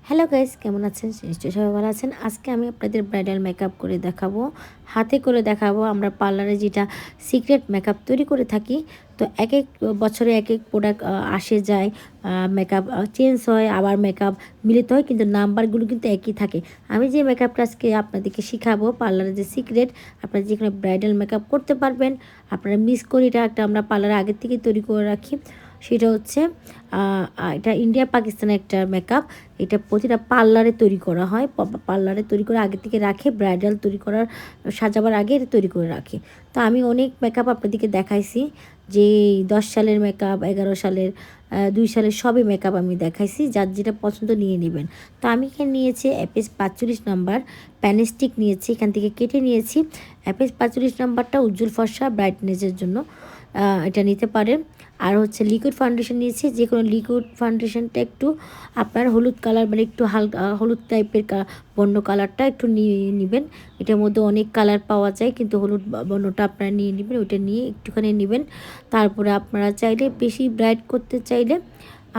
Hello guys, কেমন আছেন? নিশ্চয়ই সবাই ভালো আছেন। আজকে আমি আপনাদের ব্রাইডাল মেকআপ করে দেখাবো, হাতে করে দেখাবো। আমরা পার্লারে যেটা সিক্রেট মেকআপ তৈরি করে থাকি। তো এক বছরে এক প্রোডাক্ট আসে যায়, মেকআপ চেঞ্জ হয়, আবার মেকআপ মিলিত হয়, কিন্তু নাম্বারগুলো কিন্তু একই থাকে। আমি যে মেকআপটা আজকে আপনাদেরকে শিখাবো, পার্লারের যে সিক্রেট, আপনারা যেখানে ব্রাইডাল মেকআপ করতে পারবেন। আপনারা মিস করি, এটা একটা আমরা পার্লারে আগের থেকে তৈরি করে রাখি। সেটা হচ্ছে এটা ইন্ডিয়া পাকিস্তানের একটা মেকআপ। এটা প্রতিটা পার্লারে তৈরি করা হয়, পার্লারে তৈরি করে আগে থেকে রাখে, ব্রাইডাল তৈরি করার সাজাবার আগে এটা তৈরি করে রাখে। তো আমি অনেক মেকআপ আপনাদেরকে দেখাইছি, যে 10 সালের মেকআপ, 11 সালের, 2 সালের সবই মেকআপ আমি দেখাইছি। যার যেটা পছন্দ নিয়ে নেবেন। তো আমি এখানে নিয়েছি অ্যাপেজ 45 নাম্বার প্যানস্টিক নিয়েছি, এখান থেকে কেটে নিয়েছি। অ্যাপেজ 45 নাম্বারটা উজ্জ্বল ফর্সা ব্রাইটনেসের জন্য এটা নিতে পারেন। আর হচ্ছে লিকুইড ফাউন্ডেশন নিয়েছি, যে কোনো লিকুইড ফাউন্ডেশনটা একটু আপনার হলুদ কালার, মানে একটু হালকা হলুদ টাইপের বর্ণ কালারটা একটু নিয়ে নেবেন। এটার মধ্যে অনেক কালার পাওয়া যায়, কিন্তু হলুদ বর্ণটা আপনারা নিয়ে নেবেন, ওইটা নিয়ে একটুখানি নেবেন। তারপরে আপনারা চাইলে বেশি ব্রাইট করতে চাইলে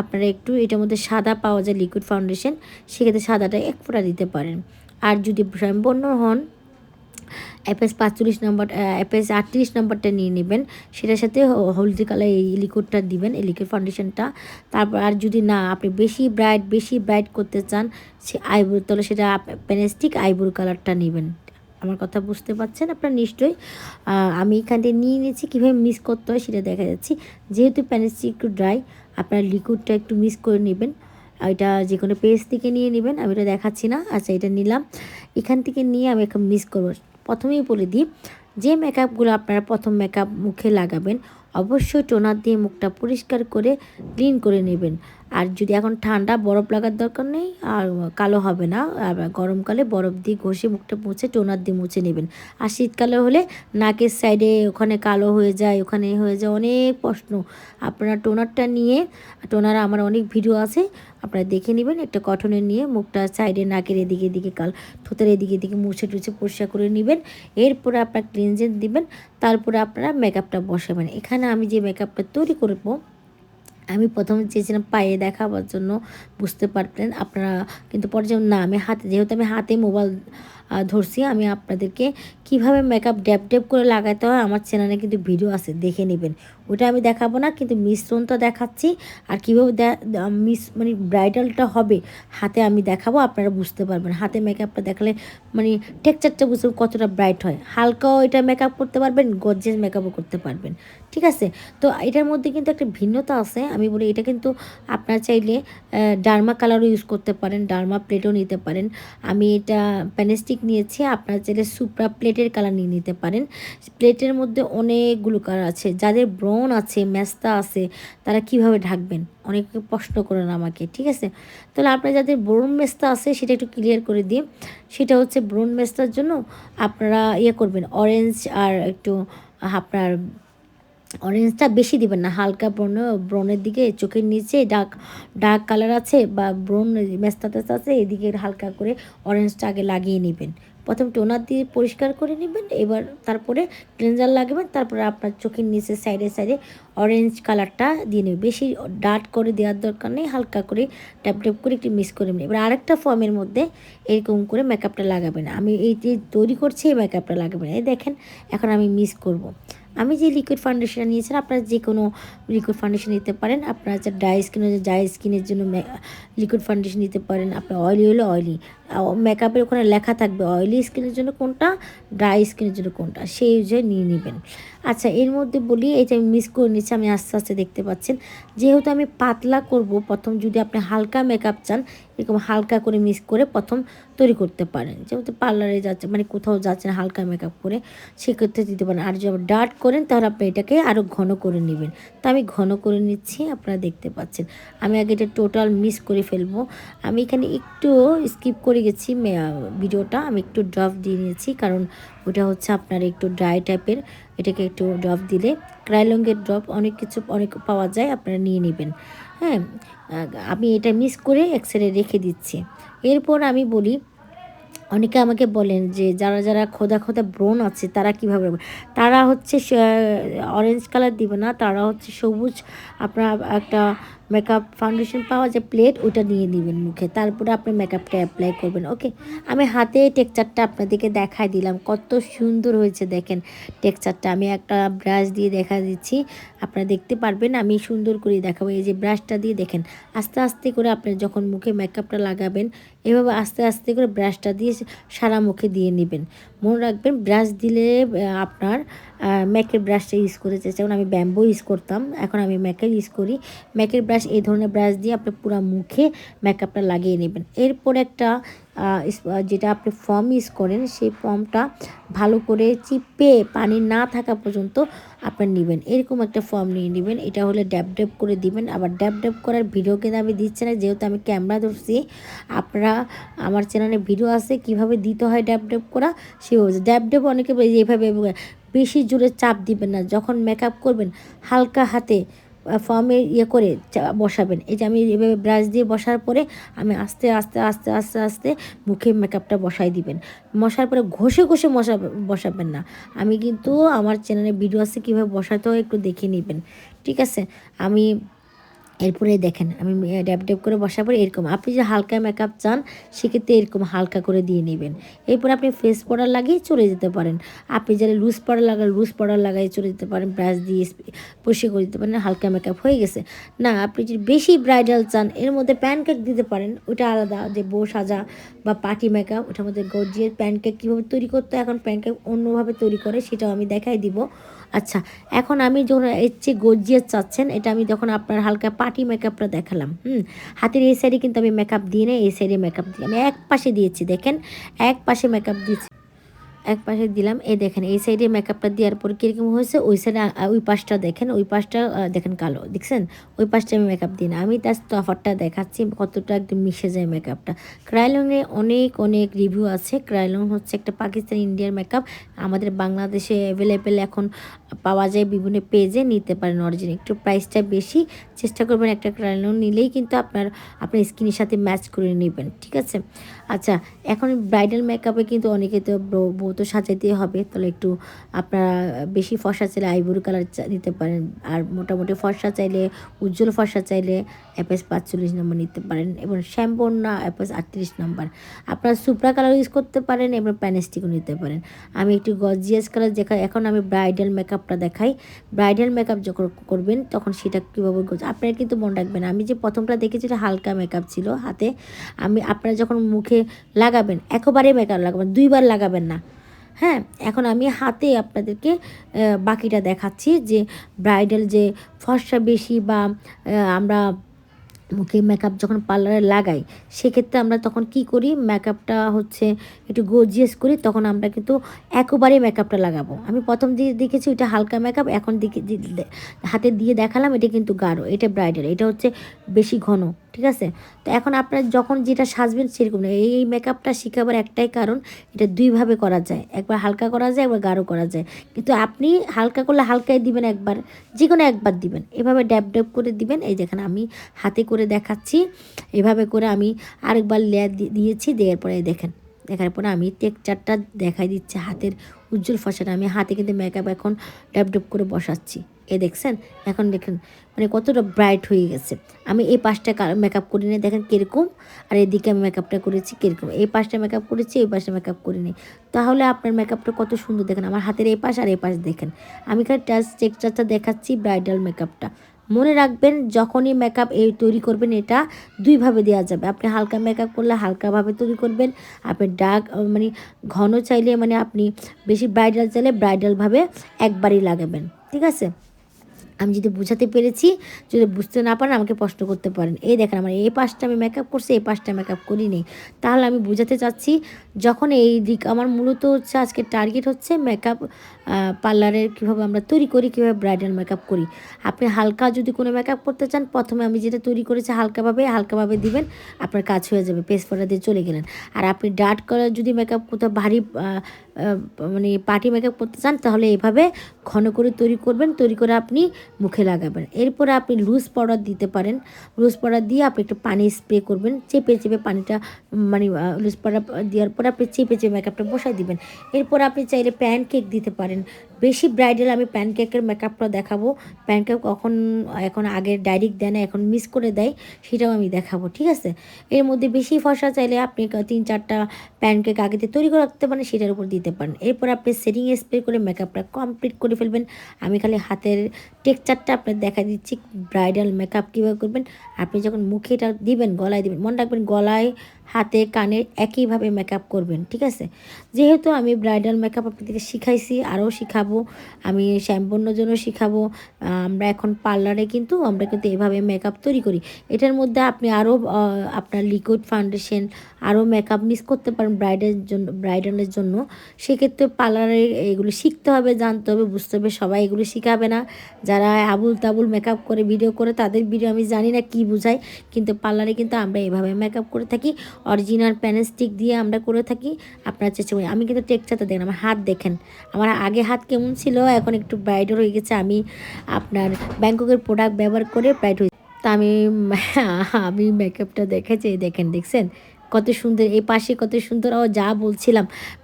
আপনারা একটু এটার মধ্যে সাদা পাওয়া যায় লিকুইড ফাউন্ডেশন, সেক্ষেত্রে সাদাটা এক ফোঁটা দিতে পারেন। আর যদি স্বয়ংবর্ণ হন, অ্যাপেজ 45 নম্বর, অ্যাপেজ 38 নম্বরটা নিয়ে নেবেন। সেটার সাথে হলদি কালার এই লিকুইডটা দিবেন, এই লিকুইড ফাউন্ডেশনটা। তারপর আর যদি না আপনি বেশি ব্রাইট করতে চান, সে আইব্রো, তাহলে সেটা প্যানেস্টিক আইব্রো কালারটা নেবেন। আমার কথা বুঝতে পারছেন আপনারা নিশ্চয়ই। আমি এখান থেকে নিয়ে নিয়েছি, কীভাবে মিক্স করতে হয় সেটা দেখা যাচ্ছি। যেহেতু প্যানেস্টিক একটু ড্রাই, আপনার লিকুইডটা একটু মিক্স করে নেবেন। এটা যে কোনো পেজ থেকে নিয়ে নেবেন, আমি এটা দেখাচ্ছি না। আচ্ছা, এটা নিলাম, এখান থেকে নিয়ে আমি এখন মিক্স করবো। প্রথমেই বলে দিই, যে মেকআপগুলো আপনারা প্রথম মেকআপ মুখে লাগাবেন, অবশ্যই টোনার দিয়ে মুখটা পরিষ্কার করে ক্লিন করে নেবেন। আর যদি এখন ঠান্ডা, বরফ লাগার দরকার নেই, আর কালো হবে না। আর গরমকালে বরফ দিয়ে ঘষে মুখটা মুছে টোনার দিয়ে মুছে নেবেন। আর শীতকালে হলে নাকের সাইডে ওখানে কালো হয়ে যায়, ওখানে হয়ে যায়, অনেক প্রশ্ন। আপনারা টোনারটা নিয়ে, টোনার আমার অনেক ভিডিও আছে, আপনারা দেখে নেবেন। একটা কটনের নিয়ে মুখটা সাইডে, নাকের এদিকে এদিকে, ঠোঁটের এদিকে এদিকে মুছে টুছে পরিষ্কার করে নেবেন। এরপরে আপনার ক্লিনজার দিবেন। তারপরে আপনারা মেকআপটা বসাবেন। এখানে আমি যে মেকআপটা তৈরি করব, আমি প্রথমে চেয়েছিলাম পায়ে দেখাবার জন্য, বুঝতে পারতেন আপনারা, কিন্তু পরে যেমন না, আমি হাতে, যেহেতু আমি হাতে মোবাইল ধরছি, আমি আপনাদেরকে কিভাবে মেকআপ ড্যাপ করে লাগাতে হয় আমার চ্যানেলে কিন্তু ভিডিও আছে, দেখে নেবেন। ওটা আমি দেখাবো না, কিন্তু মিশ্রণটা দেখাচ্ছি। আর কীভাবে মানে ব্রাইডালটা হবে হাতে আমি দেখাবো, আপনারা বুঝতে পারবেন। হাতে মেকআপটা দেখালে মানে টেক্সচারটা বুঝতে কতটা ব্রাইট হয়। হালকাও এটা মেকআপ করতে পারবেন, গর্জিয়াস মেকআপও করতে পারবেন। ঠিক আছে? তো এটার মধ্যে কিন্তু একটা ভিন্নতা আছে। আমি বলি, এটা কিন্তু আপনারা চাইলে ডার্মা কালারও ইউজ করতে পারেন, ডার্মা প্লেটও নিতে পারেন। আমি এটা প্যানেস্টিক নিয়েছি, আপনারা চাইলে সুপ্রা প্লেটের কালার নিয়ে নিতে পারেন। প্লেটের মধ্যে অনেকগুলো কালার আছে। যাদের ব্রন আছে, মেস্তা আছে, তারা কিভাবে ঢাকবেন, অনেকে প্রশ্ন করেন আমাকে। ঠিক আছে? তাহলে আপনার যাদের ব্রন মেস্তা আছে সেটা একটু ক্লিয়ার করে দিই। সেটা হচ্ছে ব্রন মেস্তার জন্য আপনারা ইয়ে করবেন, অরেঞ্জ, আর একটু আপনার অরেঞ্জটা বেশি দিবেন না, হালকা ব্রনের দিকে, চোখের নিচে ডার্ক ডার্ক কালার আছে বা ব্রন মেস্তা টেস্তা আছে, এদিকে হালকা করে অরেঞ্জটা আগে লাগিয়ে নেবেন। প্রথম টোনার দিয়ে পরিষ্কার করে নেবেন, এবার তারপরে ক্লিনজার লাগাবেন। তারপরে আপনার চোখের নিচে সাইডে সাইডে অরেঞ্জ কালারটা দিয়ে নেবেন। বেশি ডার্ক করে দেওয়ার দরকার নেই, হালকা করে ট্যাপ ট্যাপ করে একটু মিক্স করে নেবেন। এবার আরেকটা ফর্মের মধ্যে এরকম করে মেকআপটা লাগাবেন। আমি এই যে তৈরি করছি, এই মেকআপটা লাগাবেন। এই দেখেন, এখন আমি মিক্স করব। আমি যে লিকুইড ফাউন্ডেশন নিয়েছেন, আপনারা যে কোনো লিকুইড ফাউন্ডেশন নিতে পারেন। আপনারা যে ড্রাই স্কিনের জন্য লিকুইড ফাউন্ডেশন নিতে পারেন। আপনার অয়েলি হলে অয়েলি, মেকআপের ওখানে লেখা থাকবে অয়েলি স্কিনের জন্য কোনটা, ড্রাই স্কিনের জন্য কোনটা, সেই অনুযায়ী নিয়ে নেবেন। আচ্ছা, এর মধ্যে বলি, এটা আমি মিক্স করে নিচ্ছি। আমি আস্তে আস্তে দেখতে পাচ্ছেন, যেহেতু আমি পাতলা করব, প্রথম যদি আপনি হালকা মেকআপ চান, এরকম হালকা করে মিক্স করে প্রথম তৈরি করতে পারেন। যেহেতু পার্লারে যাচ্ছে, মানে কোথাও যাচ্ছেন হালকা মেকআপ করে, সেক্ষেত্রে দিতে পারেন। আর যদি আবার ডার্ক করেন, তাহলে আপনি এটাকে আরও ঘন করে নেবেন। তা আমি ঘন করে নিচ্ছি, আপনারা দেখতে পাচ্ছেন। আমি আগে এটা টোটাল মিক্স করে ফেলবো। আমি এখানে একটু স্কিপ করে গেছি ভিডিওটা, আমি একটু ড্রপ দিয়ে নিয়েছি, কারণ ওটা হচ্ছে আপনার একটু ড্রাই টাইপের। এটাকে একটু ড্রপ দিলে, ক্রাইলঙ্গের ড্রপ অনেক পাওয়া যায়, আপনারা নিয়ে নেবেন। হ্যাঁ, আমি এটা মিক্স করে এক সাইডে রেখে দিচ্ছি। এরপর আমি বলি, অনেকে আমাকে বলেন যে যারা যারা খোদা খোদা ব্রণ আছে তারা কীভাবে, তারা হচ্ছে অরেঞ্জ কালার দিবে না, তারা হচ্ছে সবুজ, আপনার একটা মেকআপ ফাউন্ডেশন পাওয়া যায় প্লেট, ওটা নিয়ে নেবেন মুখে, তারপরে আপনি মেকআপটা অ্যাপ্লাই করবেন। ওকে, আমি হাতে টেক্সচারটা আপনাদেরকে দেখাই দিলাম, কত সুন্দর হয়েছে দেখেন টেক্সচারটা। আমি একটা ব্রাশ দিয়ে দেখা দিচ্ছি, আপনারা দেখতে পারবেন, আমি সুন্দর করে দেখাবো। এই যে ব্রাশটা দিয়ে দেখেন, আস্তে আস্তে করে আপনি যখন মুখে মেকআপটা লাগাবেন এভাবে আস্তে আস্তে করে ব্রাশটা দিয়ে সারা মুখে দিয়ে নেবেন। মনে রাখবেন ব্রাশ দিলে আপনার ম্যাকের ব্রাশটা ইউজ করতে চাই, যেমন আমি ব্যাম্বো ইউজ করতাম, এখন আমি ম্যাকের ইউজ করি। ম্যাকের ব্রাশ, এই ধরনের ব্রাশ দিয়ে আপনি পুরো মুখে মেকআপটা লাগিয়ে নেবেন। এরপর একটা যেটা আপনি ফর্ম ইউজ করেন সেই ফর্মটা ভালো করে চিপে পানি না থাকা পর্যন্ত আপনার নেবেন। এরকম একটা ফর্ম নিয়ে নেবেন, এটা হলে ড্যাব ড্যাব করে দিবেন। আবার ড্যাব ড্যাব করার ভিডিও কিন্তু আমি দিচ্ছি না, যেহেতু আমি ক্যামেরা ধরছি। আপনারা আমার চ্যানেলে ভিডিও আছে কিভাবে দিতে হয় ড্যাব ড্যাব করা, সেভাবে ড্যাব ড্যাব অনেকে এইভাবে বেশি জোরে চাপ দিবেন না। যখন মেকআপ করবেন হালকা হাতে ফর্মে করে বসাবেন। এই যে আমি এভাবে ব্রাশ দিয়ে বসার পরে আমি আস্তে আস্তে আস্তে আস্তে আস্তে মুখে মেকআপটা বসাই দিবেন। বসার পরে ঘষে ঘষে বসাবেন না। আমি কিন্তু আমার চ্যানেলে ভিডিও আছে কীভাবে বসাতে হয়, একটু দেখে নেবেন, ঠিক আছে? আমি এরপরে দেখেন আমি ড্যাব ড্যাব করে বসার পরে এরকম, আপনি যে হালকা মেকআপ চান সেক্ষেত্রে এরকম হালকা করে দিয়ে নেবেন। এরপর আপনি ফেস পাউডার লাগিয়ে চলে যেতে পারেন। আপনি যারা লুজ পাউডার লাগাই চলে যেতে পারেন, ব্রাশ দিয়ে পরিষ্কার করে দিতে পারেন, হালকা মেকআপ হয়ে গেছে। না, আপনি যদি বেশি ব্রাইডাল চান এর মধ্যে প্যানকেক দিতে পারেন, ওইটা আলাদা, যে বউ সাজা বা পার্টি মেকআপ, ওটার মধ্যে গর্জিয়াস প্যানকেক কীভাবে তৈরি করতে, এখন প্যানকেক অন্যভাবে তৈরি করে সেটাও আমি দেখাই দিব। আচ্ছা, এখন আমি যখন এর চেয়ে গর্জিয়াস চাচ্ছেন, এটা আমি যখন আপনার হালকা পার্টি মেকআপটা দেখালাম, হাতের এই সাইডে কিন্তু আমি মেকআপ দিয়ে না, এই সাইডে মেকআপ দিই, আমি এক পাশে দিয়েছি, দেখেন এক পাশে মেকআপ দিয়েছি, এক পাশে দিলাম। এই দেখেন এই সাইডে মেকআপটা দেওয়ার পর কীরকম হয়েছে, ওই সাইডে ওই পাশটা দেখেন, ওই পাশটা দেখেন কালো, দেখছেন? ওই পাশটা আমি মেকআপ দিই না, আমি তার তফাতটা দেখাচ্ছি কতটা একদম মিশে যায় মেকআপটা। ক্রাইলনে অনেক অনেক রিভিউ আছে। ক্রাইলন হচ্ছে একটা পাকিস্তান ইন্ডিয়ার মেকআপ, আমাদের বাংলাদেশে অ্যাভেলেবেল এখন পাওয়া যায়, বিভিন্ন পেজে নিতে পারেন অরিজিনাল। একটু প্রাইসটা বেশি, চেষ্টা করবেন একটা ক্রাইলন নিলেই কিন্তু আপনার স্কিনের সাথে ম্যাচ করে নেবেন, ঠিক আছে? আচ্ছা, এখন ব্রাইডাল মেকআপে কিন্তু অনেকে তো বউ তো সাজাইতে হবে, তাহলে একটু আপনারা বেশি ফর্সা চাইলে আইভরি কালার নিতে পারেন, আর মোটামুটি ফর্সা চাইলে, উজ্জ্বল ফর্সা চাইলে এপএস 45 নম্বর নিতে পারেন, এবং শ্যাম্পোর না এপএস 38 নম্বর। আপনারা সুপ্রা কালার ইউজ করতে পারেন এবং প্যানেস্টিকও নিতে পারেন। আমি একটু গর্জিয়াস কালার দেখাই, এখন আমি ব্রাইডাল মেকআপটা দেখাই। ব্রাইডাল মেকআপ যখন করবেন তখন সেটা কীভাবে আপনারা কিন্তু মনে রাখবেন, আমি যে প্রথমটা দেখেছি এটা হালকা মেকআপ ছিল হাতে। আপনারা যখন মুখে লাগাবেন একবারে মেকআপ লাগাবেন, 2বার লাগাবেন না, হ্যাঁ? এখন আমি হাতে আপনাদেরকে বাকিটা দেখাচ্ছি, যে ব্রাইডাল যে ফর্সা বেশি বা আমরা মুখে মেকআপ যখন পার্লারে লাগাই সেক্ষেত্রে আমরা তখন কি করি, মেকআপটা হচ্ছে একটু গর্জিয়াস করি, তখন আমরা কিন্তু একবারে মেকআপটা লাগাবো। আমি প্রথম দিয়ে দেখেছি ওইটা হালকা মেকআপ, এখন হাতে দিয়ে দেখালাম এটা কিন্তু গাঢ়, এটা ব্রাইডাল, এটা হচ্ছে বেশি ঘন, ঠিক আছে? তো এখন আপনারা যখন যেটা সাজবেন সেরকম না। এই মেকআপটা শেখাবার একটাই কারণ, এটা দুইভাবে করা যায়, একবার হালকা করা যায়, একবার গাঢ় করা যায়। কিন্তু আপনি হালকা করলে হালকাই দিবেন, একবার যে কোনো একবার দিবেন, এভাবে ড্যাব ড্যাব করে দিবেন। এই দেখেন আমি হাতে করে দেখাচ্ছি, এভাবে করে আমি আরেকবার লেয়ার দিয়েছি, দেওয়ার পরে দেখেন, দেখার পরে আমি টেক্সচারটা দেখাই দিচ্ছি হাতের উজ্জ্বল ফসাটা। আমি হাতে কিন্তু মেকআপ এখন ড্যাব ড্যাব করে বসাচ্ছি, দেখছেন? এখন দেখেন কতটা ব্রাইট হয়ে গেছে। আমি এই পাশটা মেকআপ করি নি, দেখেন কীরকম, আর এদিকে আমি মেকআপটা করেছি কীরকম, এই পাশটা মেকআপ করেছি, এই পাশটা মেকআপ করিনি। তাহলে আপনার মেকআপটা কত সুন্দর দেখেন, আমার হাতের এই পাশ আর এই পাশ দেখেন। আমি খালি টেক্সচারটা দেখাচ্ছি ব্রাইডাল মেকআপটা। মনে রাখবেন যখনই মেকআপ তৈরি করবেন এটা দুইভাবে দেওয়া যাবে। আপনি হালকা মেকআপ করলে হালকাভাবে তৈরি করবেন, আপনি ডার্ক ঘন চাইলে আপনি বেশি ব্রাইডাল চাইলে ব্রাইডালভাবে একবারই লাগাবেন, ঠিক আছে? আমি যদি বুঝাতে পেরেছি, যদি বুঝতে না পারেন আমাকে প্রশ্ন করতে পারেন। এই দেখেন আমার এই পাশটা আমি মেকআপ করছি, এই পাশটা মেকআপ করিনি। তাহলে আমি বুঝাতে চাচ্ছি, যখন এই দিক আমার মূলত হচ্ছে আজকে টার্গেট হচ্ছে মেকআপ পার্লারের কীভাবে আমরা তৈরি করি, কীভাবে ব্রাইডাল মেকআপ করি। আপনি হালকা যদি কোনো মেকআপ করতে চান, প্রথমে আমি যেটা তৈরি করেছি হালকাভাবে দিবেন, আপনার কাজ হয়ে যাবে, পেস পাউডার দিয়ে চলে গেলেন। আর আপনি ডার্ক কালার যদি মেকআপ কোথাও ভারী পার্টি মেকআপ করতে চান, তাহলে এভাবে ঘন করে তৈরি করবেন, তৈরি করে আপনি মুখে লাগাবেন। এরপরে আপনি লুজ পাউডার দিতে পারেন, লুজ পাউডার দিয়ে আপনি একটু পানি স্প্রে করবেন, চেপে পানিটা লুজ পাউডার দেওয়ার পর আপনি চেপে মেকআপটা বসাই দিবেন। এরপর আপনি চাইলে প্যানকেক দিতে পারেন, বেশি ব্রাইডাল আমি প্যানকেকের মেকআপটা দেখাবো। প্যানকেক এখন আগে ডাইরেক্ট দেয় না, এখন মিস করে দেয়, সেটাও আমি দেখাবো, ঠিক আছে? এর মধ্যে বেশি ফর্সা চাইলে আপনি 3-4টা প্যানকেক আগে থেকে তৈরি করে রাখতে পারেন, সেটার উপর দিতে পারেন। এরপর আপনি সেটিং স্প্রে করে মেকআপটা কমপ্লিট করে ফেলবেন। আমি খালি হাতের টেক্সচারটা আপনার দেখা দিচ্ছি ব্রাইডাল মেকআপ কীভাবে করবেন। আপনি যখন মুখে এটা দিবেন, গলায় দিবেন, মনে রাখবেন গলায়, হাতে, কানে একইভাবে মেকআপ করবেন, ঠিক আছে? যেহেতু আমি ব্রাইডাল মেকআপ আপনাদেরকে শিখাইছি, আরও শিখাবো, আমি শ্যাম্পুর জন্য শিখাবো। আমরা এখন পার্লারে কিন্তু এভাবে মেকআপ তৈরি করি। এটার মধ্যে আপনি আরও আপনার লিকুইড ফাউন্ডেশন, আরও মেকআপ মিস করতে পারেন ব্রাইডালের জন্য। সেক্ষেত্রে পার্লারে এগুলো শিখতে হবে, জানতে হবে, বুঝতে হবে। সবাই এগুলো শিখাবে না। যারা আবুল তাবুল মেকআপ করে ভিডিও করে, তাদের ভিডিও আমি জানি না কি বোঝায়, কিন্তু পার্লারে কিন্তু আমরা এভাবে মেকআপ করে থাকি। অরিজিনাল প্যানেস্টিক দিয়ে আমরা করে থাকি। আপনারা চেষ্টা করি। আমি কিন্তু টেক্সচারটা দেখেন, আমার হাত দেখেন, আমার আগে হাত কেমন ছিল, এখন একটু ব্রাইডাল হয়ে গেছে। আমি আপনার ব্যাংককের প্রোডাক্ট ব্যবহার করে ব্রাইড হই। তা আমি মেকআপটা দেখেছি, দেখেন, দেখছেন কত সুন্দর, এই পাশে কত সুন্দর। যা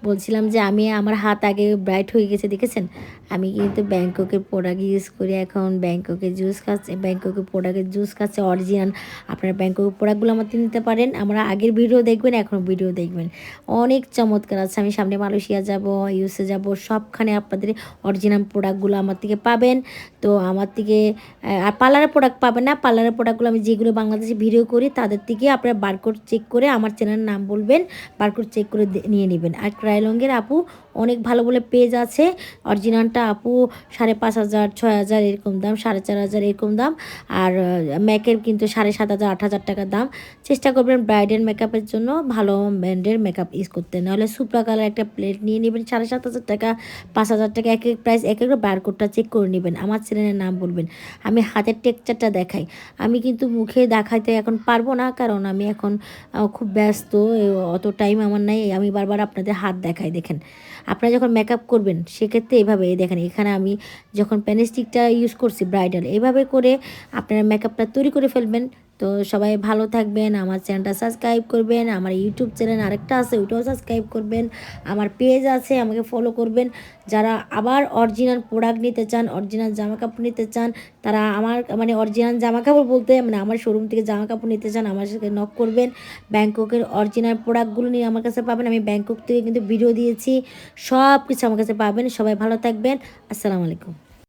বলছিলাম যে আমার হাত আগে ব্রাইট হয়ে গেছে, দেখেছেন? আমি কিন্তু ব্যাংককের প্রোডাক্ট ইউজ করি, এখন ব্যাংককের প্রোডাক্টের জুস খাচ্ছে অরিজিনাল। আপনারা ব্যাংককের প্রোডাক্টগুলো আমার থেকে নিতে পারেন। আমরা আগের ভিডিও দেখবেন, এখন ভিডিও দেখবেন, অনেক চমৎকার আছে। আমি সামনে মালয়েশিয়া যাব, ইউএসএ যাব, সবখানে আপনাদের অরিজিনাল প্রোডাক্টগুলো আমার থেকে পাবেন। তো আমার থেকে আর পার্লারের প্রোডাক্ট পাবেন না। পার্লারের প্রোডাক্টগুলো আমি যেগুলো বাংলাদেশে ভিডিও করি, তাদের থেকে আপনারা বারকোড চেক করে আমার চ্যানেলের নাম বলবেন, বারকোড চেক করে নিয়ে নেবেন। আর ক্রাইলংয়ের আপু অনেক ভালো বলে পেজ আছে। অরিজিনালটা আপু 5,500, 6,000 এরকম দাম, 4,500 এরকম দাম। আর ম্যাকের কিন্তু 7,500, 8,000 টাকা দাম। চেষ্টা করবেন ব্রাইডাল মেকআপের জন্য ভালো ব্র্যান্ডের মেকআপ ইউজ করতে। নাহলে সুপ্রা কালার একটা প্লেট নিয়ে নেবেন 7,500 টাকা, 5,000 টাকা, এক এক প্রাইস, এক এক বারকোডটা চেক করে নেবেন, আমার চ্যানেলের নাম বলবেন। আমি হাতের টেক্সচারটা দেখাই। আমি কিন্তু মুখে দেখাইতে এখন পারবো না, কারণ আমি এখন খুব ব্যস্ত, অত টাইম আমার নাই। আমি বারবার আপনাদের হাত দেখাই, দেখেন। আপনারা যখন মেকআপ করবেন সেক্ষেত্রে এভাবে দেখেন, এখানে আমি যখন প্যানেস্টিকটা ইউজ করছি ব্রাইডাল, এভাবে করে আপনারা মেকআপটা তৈরি করে ফেলবেন। তো সবাই ভালো থাকবেন, আমার চ্যানেলটা সাবস্ক্রাইব করবেন, আমার ইউটিউব চ্যানেল আরেকটা আছে, ওইটাও সাবস্ক্রাইব করবেন, আমার পেজ আছে, আমাকে ফলো করবেন। যারা আবার অরিজিনাল প্রোডাক্ট নিতে চান, অরিজিনাল জামাকাপড় নিতে চান, তারা আমার অরিজিনাল জামাকাপড় বলতে আমার শোরুম থেকে জামাকাপড় নিতে চান, আমার সাথে নক করবেন। ব্যাংককের অরিজিনাল প্রোডাক্টগুলো নিয়ে আমার কাছে পাবেন। আমি ব্যাংকক থেকে কিন্তু ভিডিও দিয়েছি, সব কিছু আমার কাছে পাবেন। সবাই ভালো থাকবেন। আসসালামু আলাইকুম।